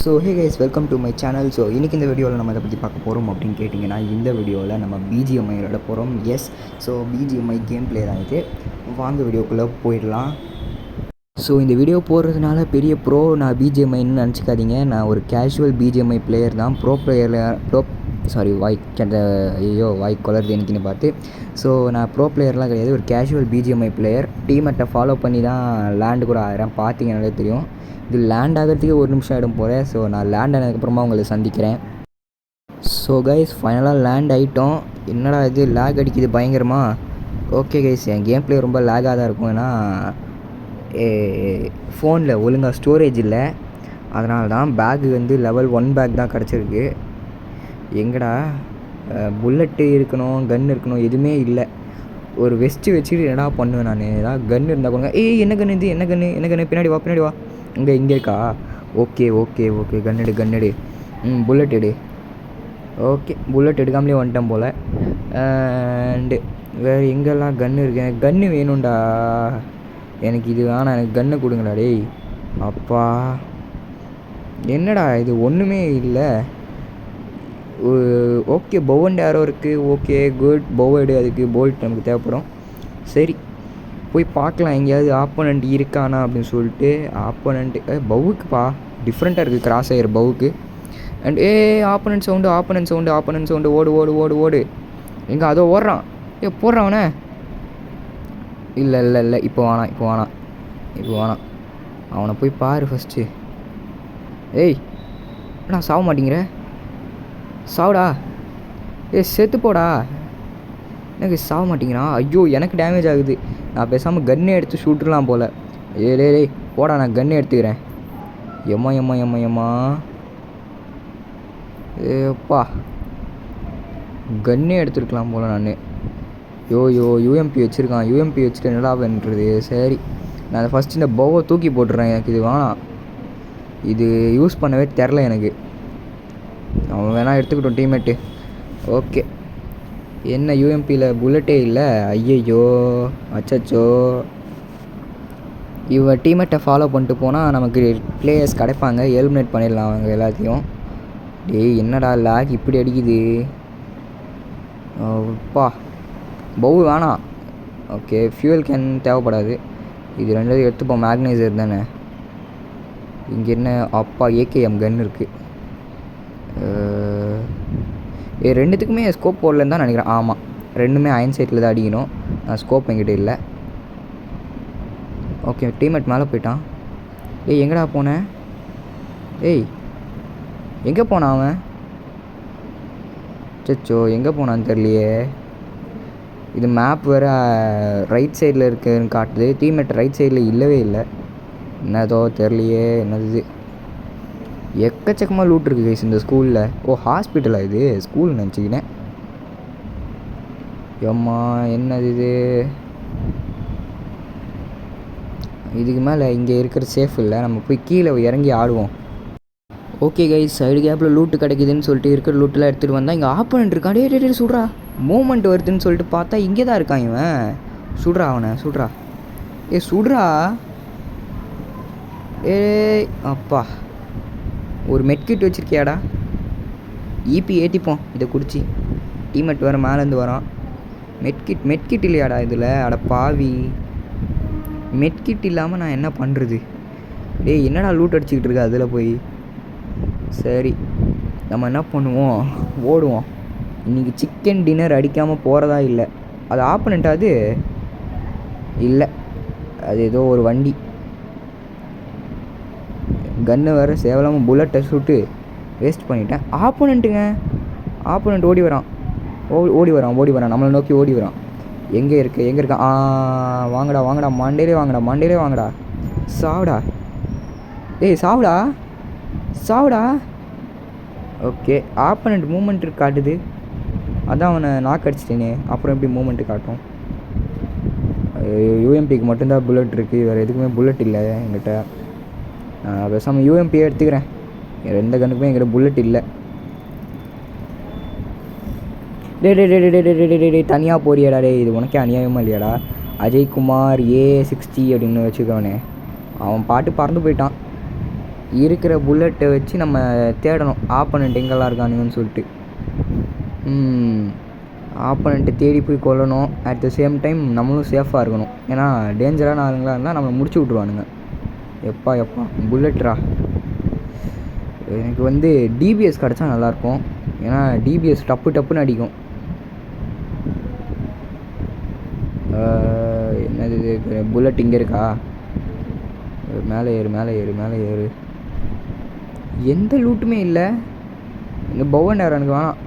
So hey guys, welcome to my channel. So இன்றைக்கி இந்த வீடியோவில் நம்ம இதை பற்றி பார்க்க போகிறோம் அப்படின்னு கேட்டிங்கன்னா, இந்த வீடியோவில் நம்ம பிஜிஎம்ஐ விளாட போகிறோம். Yes, so BGMI game play தான் இது. வாங்க வீடியோக்குள்ளே போயிடலாம். ஸோ இந்த வீடியோ போடுறதுனால பெரிய ப்ரோ நான் பிஜிஎம்ஐன்னு நினச்சிக்காதீங்க. நான் ஒரு கேஷுவல் பிஜிஎம்ஐ பிளேயர் தான். வாய் குளருது எனக்குன்னு பார்த்து. ஸோ நான் ப்ரோ பிளேயர்லாம் கிடையாது, ஒரு கேஷுவல் பிஜிஎம்ஐ பிளேயர். டீமெட்டை ஃபாலோ பண்ணி தான் லேண்டு கூட ஆகிறேன். பார்த்தீங்கன்னாலே தெரியும். இது லேண்ட் ஆகிறதுக்கு ஒரு நிமிஷம் ஆகிடும் போகிறேன். ஸோ நான் லேண்ட் ஆனதுக்கப்புறமா உங்களை சந்திக்கிறேன். ஸோ கைஸ், ஃபைனலாக லேண்ட் ஆகிட்டோம். என்னடா இது லேக் அடிக்குது பயங்கரமாக. ஓகே கைஸ், என் கேம் பிளே ரொம்ப லேக்காக தான் இருக்கும். ஏன்னா ஃபோனில் ஒழுங்காக ஸ்டோரேஜ் இல்லை, அதனால தான். பேக்கு வந்து லெவல் 1 பேக் தான் கிடச்சிருக்கு. எங்கடா புல்லட்டு இருக்கணும், கன் இருக்கணும், எதுவுமே இல்லை. ஒரு வெஸ்ட்டு வச்சுட்டு என்னடா பண்ணுவேன் நான். ஏதாவது கன் இருந்தால் கொடுங்க. என்ன கன்று இது, என்ன கன்று, பின்னாடி வா. இங்கே இருக்கா? ஓகே, கன்னெடு. புல்லட் எடு. ஓகே, புல்லட் எடுக்காமலே வந்துட்டேன் போல். அண்டு வேறு எங்கெல்லாம் கன்று இருக்கு? எனக்கு கன்று வேணும்டா. எனக்கு இது வேணாம், எனக்கு கன்று கொடுங்கடா டேய். அப்பா, என்னடா இது ஒன்றுமே இல்லை. ஓகே, பவ் அண்ட் ஏரோ இருக்குது. ஓகே குட், பவ் எடு. அதுக்கு போல்ட் நமக்கு தேவைப்படும். சரி, போய் பார்க்கலாம் எங்கேயாவது ஆப்போனண்ட் இருக்கானா அப்படின்னு சொல்லிட்டு. ஆப்போனண்ட்டு பவுக்குப்பா டிஃப்ரெண்ட்டாக இருக்குது, கிராஸ் ஆகிற பவுக்கு. And opponent sound. ஓடு. எங்கே அதோ ஓடுறான். போடுறான் இல்லை. இப்போ வேணாம். அவனை போய் பாரு ஃபஸ்ட்டு. நான் சாக மாட்டேங்கிற. சாவுடா. செத்து போடா. எனக்கு சாக மாட்டேங்கிறான். ஐயோ, எனக்கு டேமேஜ் ஆகுது. நான் பேசாமல் கன்னே எடுத்து ஷூட்ரலாம் போல். டேய் போடா, நான் கன்னே எடுத்துக்கிறேன். எம்மா ஏப்பா, கன்னே எடுத்துருக்கலாம் போல் நான். யூஎம்பி வச்சுருக்கான். யூஎம்பி வச்சுட்டு என்னடா பண்ணுறது. சரி, நான் ஃபஸ்ட்டு இந்த பவ்வை தூக்கி போட்டுறேன். எனக்கு இது வேணாம். இது யூஸ் பண்ணவே தெரில எனக்கு. அவன் வேணால் எடுத்துக்கிட்டோம் டீம்மேட்டு. ஓகே, என்ன யூஎம்பியில் புல்லட்டே இல்லை. ஐயையோ, அச்சச்சோ. இவன் டீம்மேட்டை ஃபாலோ பண்ணிட்டு போனால் நமக்கு பிளேயர்ஸ் கிடைப்பாங்க. எலிமினேட் பண்ணிடலாம் அவங்க எல்லாத்தையும். டேய் என்னடா லேக் இப்படி அடிக்குது. அப்பா, பவு வேணாம். ஓகே, ஃபியூவல் கேன் தேவைப்படாது. இது ரெண்டாவது எடுத்துப்போம். மேக்னைசர் தானே. இங்கே என்ன? அப்பா, ஏகேஎம் கன் இருக்குது. ரெண்டுத்துக்குமே ஸ்கோப் போடலன்னு தான் நினைக்கிறேன். ஆமாம், ரெண்டுமே அயன் சைட்டில் தான் அடிக்கணும். ஸ்கோப் என்கிட்ட இல்லை. ஓகே, டீம்மேட் மேலே போயிட்டான். எங்கடா போனேன்? எங்கே போனான் அவன்? சச்சோ, எங்கே போனான்னு தெரியலையே. இது மேப் வேறு ரைட் சைடில் இருக்குன்னு காட்டுது. டீம்மேட் ரைட் சைடில் இல்லவே இல்லை. என்னதோ தெரியலையே. என்னது எக்கச்சக்கமாக லூட் இருக்குது கைஸ் இந்த ஸ்கூலில். ஹாஸ்பிட்டலாக இது? ஸ்கூல் நினச்சிக்கினேன். ஏம்மா, என்னது இது? இதுக்கு மேலே இங்கே இருக்கிற சேஃப் இல்லை. நம்ம போய் கீழே இறங்கி ஆடுவோம். ஓகே கைஸ், சைடு கேப்பில் லூட்டு கிடைக்குதுன்னு சொல்லிட்டு இருக்கிற லூட்டெலாம் எடுத்துகிட்டு வந்தால் இங்கே ஆப்போனண்ட் இருக்கான். டே சுட்றா. மூமெண்ட் வருதுன்னு சொல்லிட்டு பார்த்தா இங்கே தான் இருக்கான் இவன். சுட்றா அவனை, சுட்றா. சுட்றா. அப்பா, ஒரு மெட்கிட் வச்சுருக்கியாடா. ஈபி ஏற்றிப்போம் இதை குடிச்சு. டீமெட் வேறு மேலேருந்து வரான். மெட்கிட் இல்லையாடா இதில்? அட பாவி, மெட்கிட் இல்லாமல் நான் என்ன பண்ணுறது? டேய் என்னடா லூட் அடிச்சுக்கிட்டு இருக்கா அதில் போய்? சரி, நம்ம என்ன பண்ணுவோம், ஓடுவோம். இன்றைக்கி சிக்கன் டின்னர் அடிக்காமல் போகிறதா இல்லை. அது ஆப்போனண்ட்டா? அது இல்லை, அது ஏதோ ஒரு வண்டி. கன்று வேறு சேவலாமல் புல்லட்டை சுட்டு வேஸ்ட் பண்ணிட்டேன். ஆப்போனண்ட் ஓடி வரான். நம்மளை நோக்கி ஓடி வரான். எங்கே இருக்கான்? வாங்கடா. மண்டையிலே வாங்கடா. சாவுடா. சாவுடா. ஓகே, ஆப்போனண்ட் மூமெண்ட் காட்டுது. அதான் அவனை நாக் அடிச்சிட்டேனே. அப்புறம் எப்படி மூமெண்ட்டு காட்டும்? யூஎம்பிக்கு மட்டும்தான் புல்லட் இருக்குது, வேறு எதுக்குமே புல்லட் இல்லை என்கிட்ட. பேசாமல் யூஎம்பியை எடுத்துக்கிறேன். எந்த கண்ணுக்குமே என்கிட்ட புல்லட் இல்லை. டே தனியாக போறியாடா? இது உனக்கே அநியாயமாக இல்லையாடா? அஜய்குமார் A60 அப்படின்னு வச்சுக்கவனே. அவன் பாட்டு பறந்து போயிட்டான். இருக்கிற புல்லட்டை வச்சு நம்ம தேடணும் ஆப்போனண்ட் எங்கெல்லாம் இருக்கானுங்கன்னு சொல்லிட்டு. ஆப்போனண்ட்டை தேடி போய் கொல்லணும். அட் த சேம் டைம் நம்மளும் சேஃபாக இருக்கணும். ஏன்னா டேஞ்சரான ஆளுங்களாக இருந்தால் நம்மளை முடிச்சு விட்ருவானுங்க. எப்பா புல்லட்ரா. எனக்கு வந்து டிபிஎஸ் கிடச்சா நல்லாயிருக்கும். ஏன்னா டிபிஎஸ் டப்புன்னு அடிக்கும். என்னது புல்லட் இங்கே இருக்கா? மேலே ஏறு. எந்த லூட்டுமே இல்லை. இந்த பவன் யார் எனக்கு வேணாம்.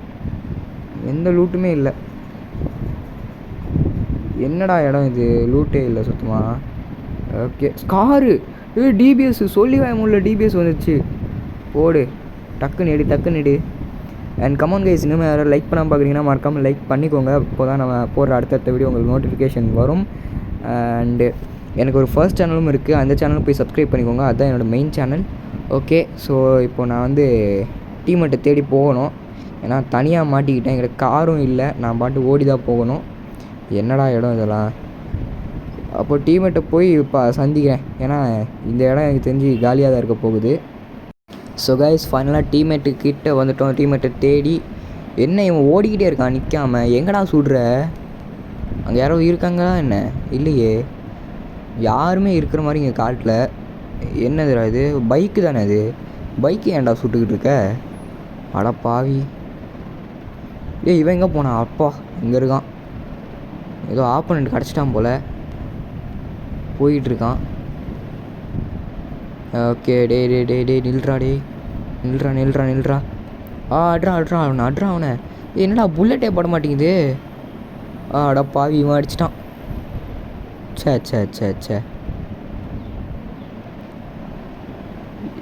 எந்த லூட்டுமே இல்லை. என்னடா இடம் இது? லூட்டே இல்லை சுத்தமாக. ஓகே ஸ்காரு. டிபிஎஸ் சொல்லி முடியல. டிபிஎஸ் வந்துடுச்சு. போடு டக்குன்னு எடு. அண்ட் கமெண்ட் கைஸ், இன்னும் யாரும் லைக் பண்ணாமல் பார்க்குறீங்கன்னா மறக்காமல் லைக் பண்ணிக்கோங்க. இப்போ தான் நம்ம போடுற அடுத்தடுத்த வீடியோ உங்களுக்கு நோட்டிஃபிகேஷன் வரும். அண்டு எனக்கு ஒரு ஃபர்ஸ்ட் சேனலும் இருக்குது. அந்த சேனலும் போய் சப்ஸ்கிரைப் பண்ணிக்கோங்க. அதுதான் என்னோடய மெயின் சேனல். ஓகே, ஸோ இப்போது நான் வந்து டீமெட்டை தேடி போகணும். ஏன்னா தனியாக மாட்டிக்கிட்டேன். எங்களுக்கு காரும் இல்லை. நான் பாட்டு ஓடி தான் போகணும். என்னடா இடம் இதெல்லாம்? அப்போ டீமெட்டை போய் இப்போ சந்திக்கிறேன். ஏன்னா இந்த இடம் எனக்கு தெரிஞ்சு காலியாக தான் இருக்க போகுது. ஸோ கைஸ், ஃபைனலாக டீம்மேட்டுக்கிட்ட வந்துட்டோம். டீம்மேட்டை தேடி. என்ன இவன் ஓடிக்கிட்டே இருக்கான் நிற்காமல்? எங்கடா சுடுற? அங்கே யாரோ இருக்காங்களா என்ன? இல்லையே, யாருமே இருக்கிற மாதிரி இங்கே காட்டில். என்னதுடா இது? பைக்கு தானே அது? பைக்கு ஏன்டா சுட்டுக்கிட்டு இருக்க? அட பாவி. இவன் எங்கே போனான்? அப்பா இங்கே இருக்கான். ஏதோ ஆப்போனண்ட் கிடச்சிட்டான் போல். போயிட்டுருக்கான். ஓகே, டே நில்றா. அட்ரா அவனை. என்னடா புல்லட்டே போட மாட்டேங்குது? அட பாவி, இவன் அடிச்சிட்டான். சே.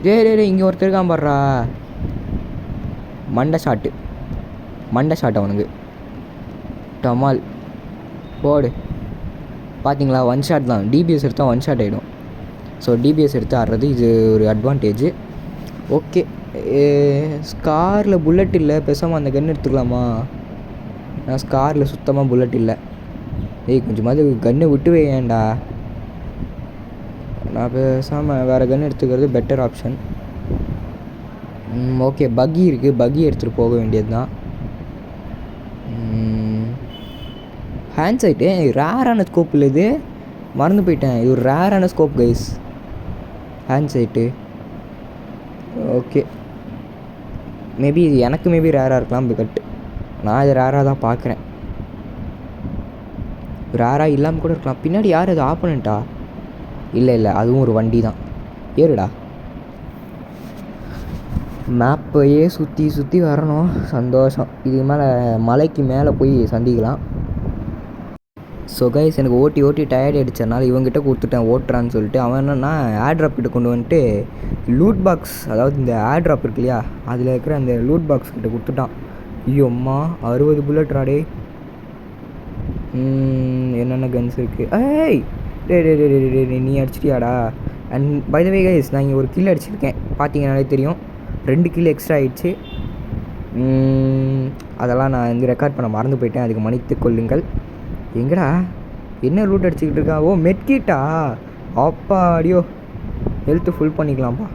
டே இங்கே ஒருத்தர் இருக்கான் பாடுறா. மண்டை ஷாட்டு அவனுக்கு. டமால் போடு. பார்த்தீங்களா? ஒன் ஷாட் தான். டிபிஎஸ் எடுத்தால் ஒன் ஷாட் ஆகிடும். ஸோ டிபிஎஸ் எடுத்து ஆடுறது இது ஒரு அட்வான்டேஜ். ஓகே, ஸ்காரில் புல்லட் இல்லை. பேசாமல் அந்த கன் எடுத்துக்கலாமா? நான் ஸ்காரில் சுத்தமாக புல்லட் இல்லை. கொஞ்சமாவது கன்று விட்டு வையேன்டா. நான் பேசாமல் வேறு கன்று எடுத்துக்கிறது பெட்டர் ஆப்ஷன். ஓகே, பக்கி இருக்குது. பக்கி எடுத்துகிட்டு போக வேண்டியது தான். ஹேண்ட் சைட்டு ரேரான ஸ்கோப் இல்லை இது. மறந்து போயிட்டேன். இது ஒரு ரேரான scope guys. Hand side. Okay, maybe இது எனக்கு ரேராக இருக்கலாம். பட் நான் இது ரேராக தான் பார்க்குறேன். ரேராக இல்லாமல் கூட இருக்கலாம். பின்னாடி யார் அது? ஆப்போனண்ட்டா? இல்லை, அதுவும் ஒரு வண்டி தான். ஏறுடா. மேப்பையே சுற்றி வரணும். சந்தோஷம். இதுக்கு மேலே மலைக்கு மேலே போய் சந்திக்கலாம். ஸோ கைஸ், எனக்கு ஓட்டி டயர்ட் அடித்ததுனால இவங்ககிட்ட கொடுத்துட்டேன் ஓட்டுறான்னு சொல்லிட்டு. அவன் என்னன்னா ஏர்ட்ராப் கிட்ட கொண்டு வந்துட்டு லூட் பாக்ஸ், அதாவது இந்த ஏர்ட்ராப் இருக்கு இல்லையா, அதில் இருக்கிற அந்த லூட் பாக்ஸ் கிட்ட கொடுத்துட்டான். ஐயோம்மா, 60 புல்லட் ராடே. என்னென்ன கன்ஸ் இருக்குது? ஏய் டே நீ அடிச்சிட்டியாடா? And by the way guys, நான் இங்கே ஒரு கில் அடிச்சிருக்கேன். பார்த்தீங்கன்னாலே தெரியும். 2 கில் எக்ஸ்ட்ரா ஆகிடுச்சு. அதெல்லாம் நான் இங்கே ரெக்கார்ட் பண்ண மறந்து போயிட்டேன். அதுக்கு மன்னித்து கொள்ளுங்கள். எங்கடா என்ன ரூட் அடிச்சுக்கிட்டு இருக்கான்? ஓ, மெட்கிட்டா? அப்பா அடியோ, ஹெல்த்து ஃபுல் பண்ணிக்கலாம்ப்பா.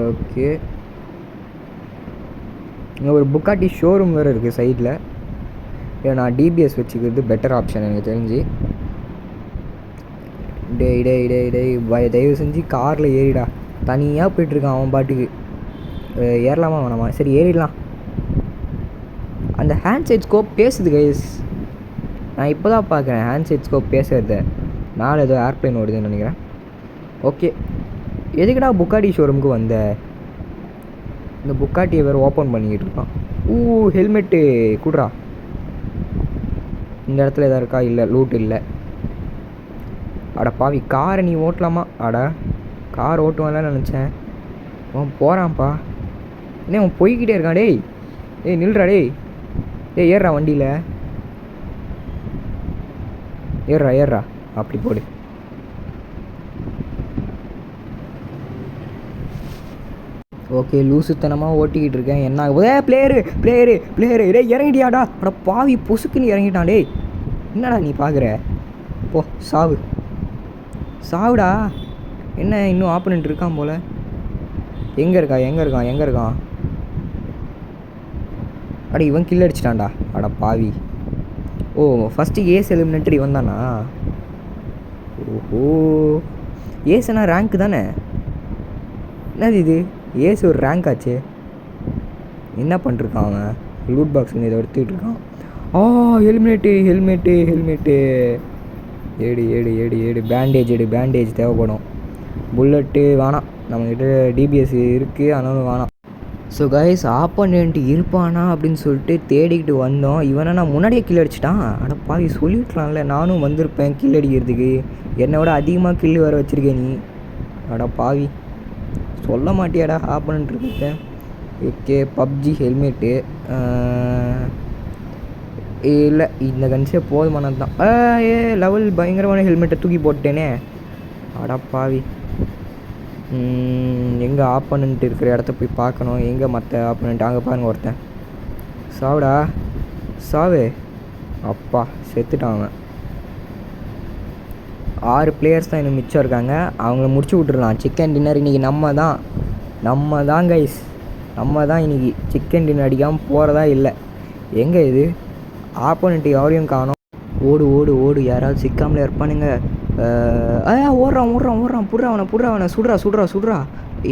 ஓகே, இங்கே ஒரு புக்காட்டி ஷோரூம் வேறு இருக்குது சைடில். நான் டிபிஎஸ் வச்சுக்கிறது பெட்டர் ஆப்ஷன் எனக்கு தெரிஞ்சு. டேய் தயவு செஞ்சு காரில் ஏறிடா. தனியாக போயிட்டுருக்கான் அவன் பாட்டுக்கு. ஏறலாமா வேணாமா? சரி ஏறிடலாம். அந்த ஹேண்ட் சைட் ஸ்கோப் பேசுது கைஸ். நான் இப்போ தான் பார்க்குறேன் ஹேண்ட் சைட் ஸ்கோப் பேசுகிறத. மேலே ஏதோ ஏர்ப்ளைன் ஓடுதுன்னு நினைக்கிறேன். ஓகே, எதுக்குடா புக்காட்டி ஷோரூமுக்கு வந்த? இந்த புக்காட்டியை வேறு ஓப்பன் பண்ணிக்கிட்டு இருக்கான். ஹெல்மெட்டு கூடுறா. இந்த இடத்துல எதாவது இருக்கா? இல்லை, லூட் இல்லை. அட பாவி, காரை நீ ஓட்டலாமா? கார் ஓட்டுவான்லாம் நினச்சேன். அவன் போகிறான்ப்பா. என்ன அவன் போய்கிட்டே இருக்கான்? டேய் நில்றா. டேய் ஏறுறா வண்டியில். ஏறுறா. அப்படி போடு. ஓகே, லூசுத்தனமாக ஓட்டிக்கிட்டு இருக்கேன். என்ன பிளேயரு டே இறங்கிட்டியாடா? அட பாவி, பொசுக்குன்னு இறங்கிட்டான். டேய் என்னடா நீ பார்க்குற? போ சாவுடா. என்ன இன்னும் ஆப்போனண்ட் இருக்கான் போல். எங்கே இருக்கான்? அட இவன் கில் அடிச்சிட்டான்டா. அட பாவி. ஓ ஃபஸ்ட்டு ஏஸ் எலிமினேட்டர் இவன் தானா? ஓஹோ ஏஸ்னா ரேங்க் தானே? என்னது இது? ஏஸ் ஒரு ரேங்க் ஆச்சு. என்ன பண்ணிருக்கான் அவன்? லூட் பாக்ஸ் இதை எடுத்துக்கிட்டு இருக்கான். ஹெல்மெட்டு ஏடு பேண்டேஜ் தேவைப்படும். புல்லட்டு வேணாம், நம்மக்கிட்ட டிபிஎஸ் இருக்குது, ஆனாலும் வேணாம். ஸோ கைஸ் ஆப்போனண்ட் இருப்பானா அப்படின்னு சொல்லிட்டு தேடிக்கிட்டு வந்தோம். இவனை நான் முன்னாடியே கில் அடிச்சிட்டான். அட பாவி, சொல்லிட்டலாம்ல, நானும் வந்திருப்பேன் கில் அடிக்கிறதுக்கு. என்னை விட அதிகமாக கில் வர வச்சுருக்கேன் நீ. அட பாவி, சொல்ல மாட்டியாடா ஆப்போனண்ட் இருக்கேன். ஓகே பப்ஜி ஹெல்மெட்டு இல்லை, இந்த கன்ஸே போதுமானது தான். லெவல் பயங்கரமான ஹெல்மெட்டை தூக்கி போட்டேனே. அட பாவி. எங்கே ஆப்போனண்ட் இருக்கிற இடத்த போய் பார்க்கணும். எங்கே மற்ற ஆப்போனண்ட்? அங்கே பாருங்க ஒருத்தன். சாவுடா சாவு. அப்பா செத்துட்டான் அவன். 6 பிளேயர்ஸ் தான் இன்னும் மிச்சம் இருக்காங்க. அவங்கள முடிச்சு விட்டுருலாம். சிக்கன் டின்னர் இன்றைக்கி நம்ம தான் கைஸ். நம்ம தான் இன்றைக்கி சிக்கன் டின்னர் அடிக்காமல் போகிறதா இல்லை. எங்கே இது? ஆப்போனண்ட் யாரையும் காணோம். ஓடு யாராவது சிக்காமலே இருப்பானுங்க. ஓடுறான். புடுறாவனை சுடுறா.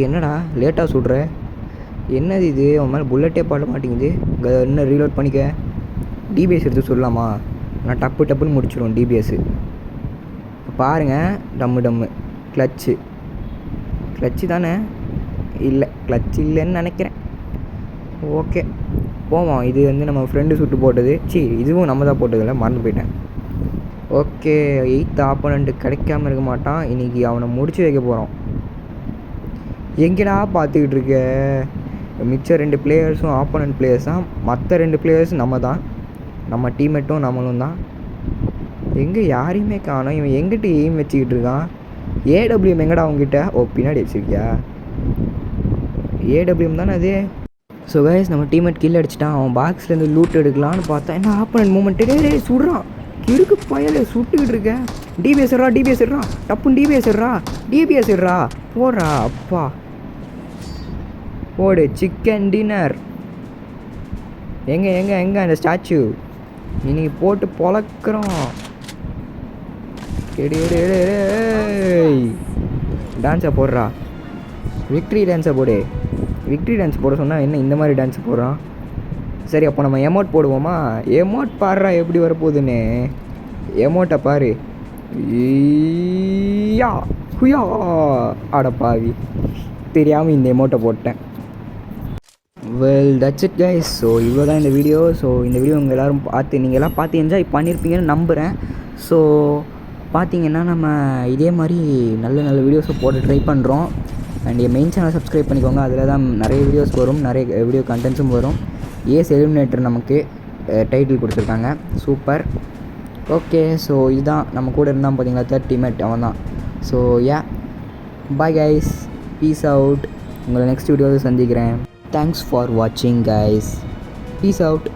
என்னடா லேட்டாக சுடுற? என்னது இது? அவன் மேலே புல்லட்டே பாட மாட்டேங்குது. இன்னும் ரீலோட் பண்ணிக்க. டிபிஎஸ் எடுத்து சொல்லலாமா? நான் டப்புன்னு முடிச்சிடுவோம் டிபிஎஸ்ஸு. பாருங்கள், டம்மு கிளச்சு தானே? இல்லை, கிளச்சு இல்லைன்னு நினைக்கிறேன். ஓகே போவோம். இது வந்து நம்ம ஃப்ரெண்டு சுட்டு போட்டது. இதுவும் நம்ம தான் போட்டதில்ல, மறந்து போயிட்டேன். ஓகே 8th ஆப்போனண்ட் கிடைக்காம இருக்க மாட்டான். இன்றைக்கி அவனை முடிச்சு வைக்க போகிறோம். எங்கடா பார்த்துக்கிட்டு இருக்க? மிச்சம் 2 பிளேயர்ஸும் ஆப்போனண்ட் பிளேயர்ஸ் தான். மற்ற 2 பிளேயர்ஸும் நம்ம தான். நம்ம டீம்மேட்டும் நம்மளும் தான். எங்கே யாரையுமே காணோம். இவன் எங்கிட்ட எய்ம் வச்சுக்கிட்டு இருக்கான். ஏடபிள்யூஎம் எங்கடா அவங்ககிட்ட? பின்னாடி வச்சுருக்கியா? ஏடபிள்யூஎம் தானே அது. ஸோ கைஸ் நம்ம டீம்மேட் கில் அடிச்சிட்டான். அவன் பாக்ஸ்லேருந்து லூட் எடுக்கலான்னு பார்த்தா என்ன ஆப்போனண்ட் மூமெண்ட்டு சுடுறான். இருக்கு பயலே சுட்டுக்கிட்டு இருக்க. டிபிஎஸ் இடுறா. டப்புன்னு டிபிஎஸ் இடுறா. போடுறா. அப்பா போடு. சிக்கன் டின்னர் எங்கே அந்த ஸ்டாச்சு இன்னைக்கு போட்டு பொழக்கிறோம். எடு டான்ஸை போடுறா. விக்ட்ரி டான்ஸை போடு. விக்ட்ரி டான்ஸ் போட சொன்னால் என்ன இந்த மாதிரி டான்ஸ் போடுறான்? சரி அப்போ நம்ம எமோட் போடுவோமா? எமோட் பாடுறா எப்படி வரப்போகுதுன்னு. எமோட்டை பாரு. ஹுயா. அட பாவி, தெரியாமல் இந்த எமோட்டை போட்டேன். Well that's it guys. So இவ்வளோ தான் இந்த வீடியோ. ஸோ இந்த வீடியோ உங்கள் எல்லோரும் நீங்கள் எல்லாம் பார்த்து என்ஜாய் பண்ணியிருப்பீங்கன்னு நம்புகிறேன். ஸோ பார்த்தீங்கன்னா நம்ம இதே மாதிரி நல்ல வீடியோஸை போட்டு ட்ரை பண்ணுறோம். And N main channel subscribe பண்ணிக்கோங்க. அதில் தான் நிறைய வீடியோஸ் வரும், நிறைய வீடியோ கண்டென்ட்ஸும் வரும். ஏஸ் எலிமினேட்டர் நமக்கு டைட்டில் கொடுத்துருக்காங்க. சூப்பர். ஓகே ஸோ இதுதான் நம்ம கூட இருந்தால் பார்த்தீங்களா 3rd டீம்மேட் அவன் தான். So bye guys, peace out. உங்களை நெக்ஸ்ட் வீடியோவில் சந்திக்கிறேன். தேங்க்ஸ் ஃபார் வாட்சிங் கைஸ். Peace out.